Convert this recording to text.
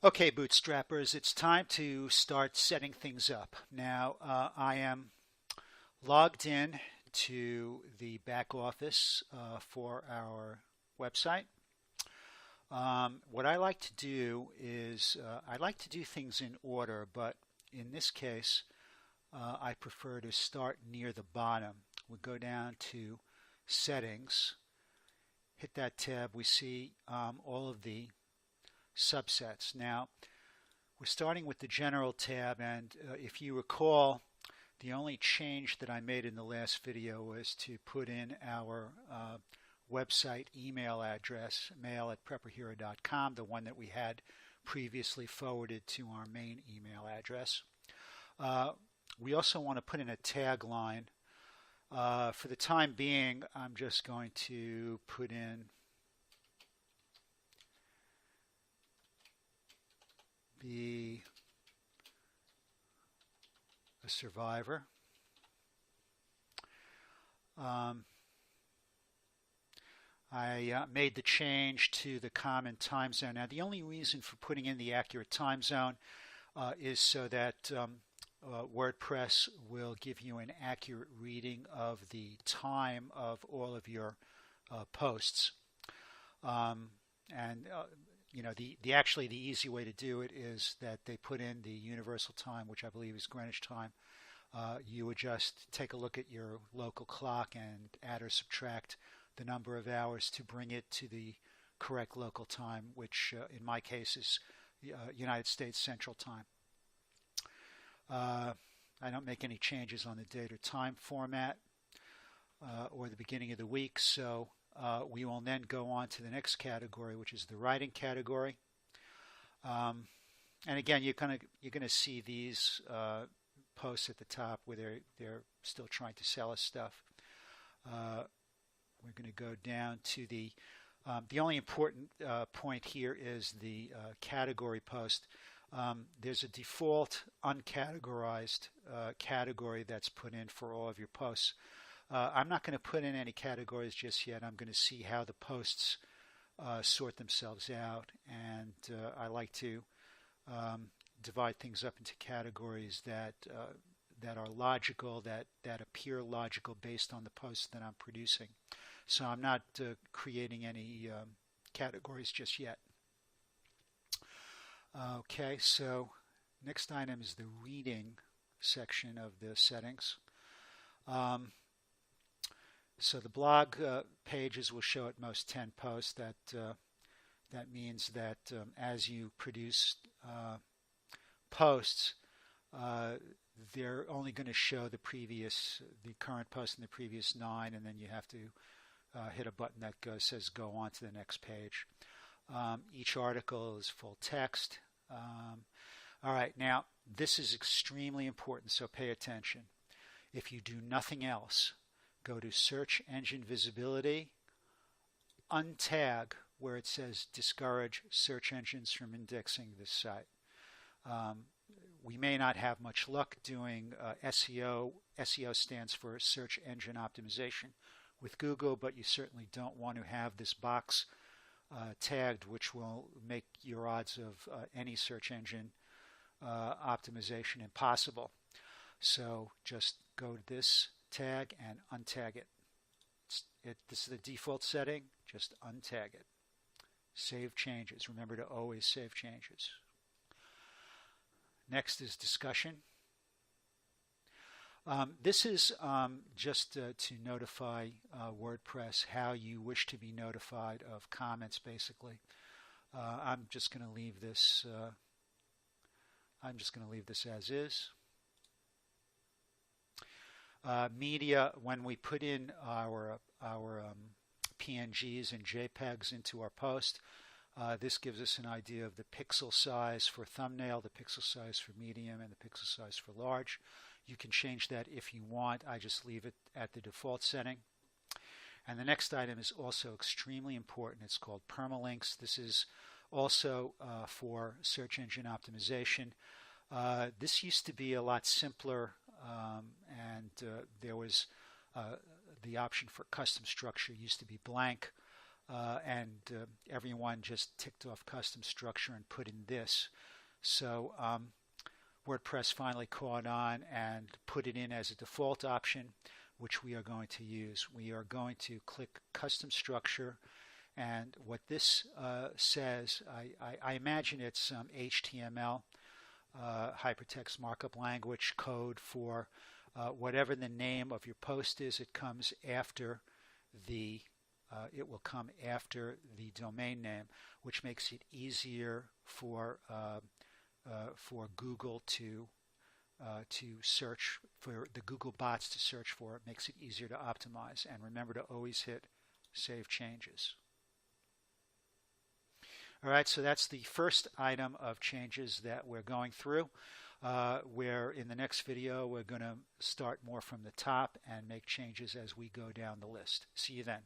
Okay, bootstrappers, it's time to start setting things up. Now, I am logged in to the back office for our website. What I like to do is I like to do things in order, but in this case, I prefer to start near the bottom. We go down to Settings, hit that tab. We see all of the subsets. Now, we're starting with the General tab, and if you recall, the only change that I made in the last video was to put in our website email address, mail@prepperhero.com, the one that we had previously forwarded to our main email address. We also want to put in a tagline. For the time being, I'm just going to put in be a survivor. I made the change to the common time zone. Now, the only reason for putting in the accurate time zone is so that WordPress will give you an accurate reading of the time of all of your posts. You know, actually the easy way to do it is that they put in the universal time, which I believe is Greenwich time. You would just take a look at your local clock and add or subtract the number of hours to bring it to the correct local time, which in my case is United States Central Time. I don't make any changes on the date or time format or the beginning of the week, so we will then go on to the next category, which is the writing category. And again, you're going to see these posts at the top where they're still trying to sell us stuff. We're going to go down to the only important point here is the category post. There's a default uncategorized category that's put in for all of your posts. I'm not going to put in any categories just yet. I'm going to see how the posts sort themselves out, and I like to divide things up into categories that are logical, that appear logical based on the posts that I'm producing. So I'm not creating any categories just yet. Okay, so next item is the reading section of the settings. So the blog pages will show at most 10 posts. That means that as you produce posts, they're only going to show the current post and the previous 9, and then you have to hit a button that says go on to the next page. Each article is full text. All right, now this is extremely important, so pay attention. If you do nothing else, go to Search Engine Visibility, untag where it says discourage search engines from indexing this site. We may not have much luck doing SEO. SEO stands for Search Engine Optimization with Google, but you certainly don't want to have this box tagged, which will make your odds of any search engine optimization impossible. So just go to this tag and untag it. This is the default setting. Just untag it. Save changes. Remember to always save changes. Next is discussion. This is just to notify WordPress how you wish to be notified of comments, basically. I'm just going to leave this. I'm just going to leave this as is. Media, when we put in our PNGs and JPEGs into our post, this gives us an idea of the pixel size for thumbnail, the pixel size for medium, and the pixel size for large. You can change that if you want. I just leave it at the default setting. And the next item is also extremely important. It's called permalinks. This is also for search engine optimization. This used to be a lot simpler, and there was the option for custom structure used to be blank. and everyone just ticked off custom structure and put in this. So WordPress finally caught on and put it in as a default option, which we are going to use. We are going to click custom structure, and what this says, I imagine it's some HTML, hypertext markup language code for whatever the name of your post is. It comes after the it will come after the domain name, which makes it easier for Google to search, for the Google bots to search for it. Makes it easier to optimize. And remember to always hit Save Changes. All right, so that's the first item of changes that we're going through. Where in the next video we're going to start more from the top and make changes as we go down the list. See you then.